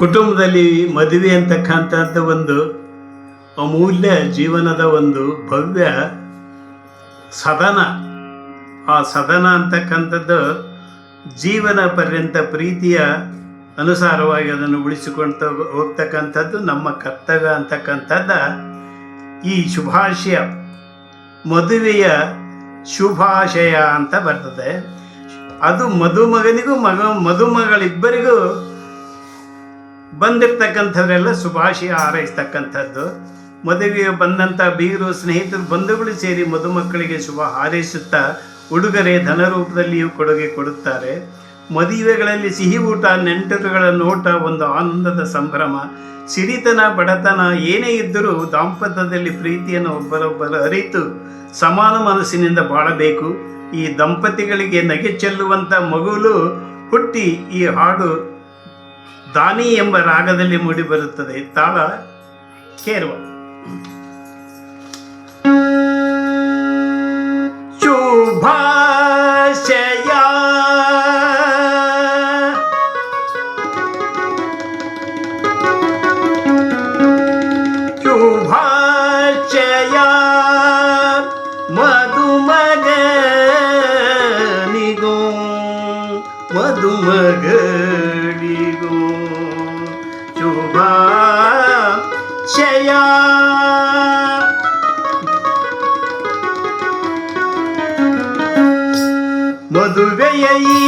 ಕುಟುಂಬದಲ್ಲಿ ಮದುವೆ ಅಂತಕ್ಕಂಥದ್ದು ಒಂದು ಅಮೂಲ್ಯ ಜೀವನದ ಒಂದು ಭವ್ಯ ಸದನ. ಆ ಸದನ ಅಂತಕ್ಕಂಥದ್ದು ಜೀವನ ಪರ್ಯಂತ ಪ್ರೀತಿಯ ಅನುಸಾರವಾಗಿ ಅದನ್ನು ಉಳಿಸಿಕೊಳ್ತಾ ಹೋಗ್ತಕ್ಕಂಥದ್ದು ನಮ್ಮ ಕರ್ತವ್ಯ ಅಂತಕ್ಕಂಥದ್ದ ಈ ಶುಭಾಶಯ, ಮದುವೆಯ ಶುಭಾಶಯ ಅಂತ ಬರ್ತದೆ. ಅದು ಮದುಮಗನಿಗೂ ಮದುಮಗಳಿಬ್ಬರಿಗೂ ಬಂದಿರ್ತಕ್ಕಂಥವರೆಲ್ಲ ಶುಭಾಶಯ ಹಾರೈಸ್ತಕ್ಕಂಥದ್ದು. ಮದುವೆಗೆ ಬಂದಂಥ ಬೀಗರು, ಸ್ನೇಹಿತರು, ಬಂಧುಗಳು ಸೇರಿ ಮದುಮಕ್ಕಳಿಗೆ ಶುಭ ಹಾರೈಸುತ್ತಾ ಉಡುಗೊರೆ ಧನ ರೂಪದಲ್ಲಿಯೂ ಕೊಡುಗೆ ಕೊಡುತ್ತಾರೆ. ಮದುವೆಗಳಲ್ಲಿ ಸಿಹಿ ಊಟ, ನೆಂಟರುಗಳ ನೋಟ ಒಂದು ಆನಂದದ ಸಂಭ್ರಮ. ಸಿರಿತನ ಬಡತನ ಏನೇ ಇದ್ದರೂ ದಾಂಪತ್ಯದಲ್ಲಿ ಪ್ರೀತಿಯನ್ನು ಒಬ್ಬರೊಬ್ಬರು ಅರಿತು ಸಮಾನ ಮನಸ್ಸಿನಿಂದ ಬಾಳಬೇಕು. ಈ ದಂಪತಿಗಳಿಗೆ ನಗೆ ಚೆಲ್ಲುವಂಥ ಮಗುಲು ಹುಟ್ಟಿ ಈ ಹಾಡು ದಾನಿ ಎಂಬ ರಾಗದಲ್ಲಿ ಮೂಡಿಬರುತ್ತದೆ. ತಾಳ ಕೇರುವ. ಶುಭಾಶಯ ಶುಭಾಶಯ ಮದುಮಗನಿಗೂ ಮದುಮಗಳಿಗೂ ಶುಭಾಶಯ. ಮದುವೆಯ ಈ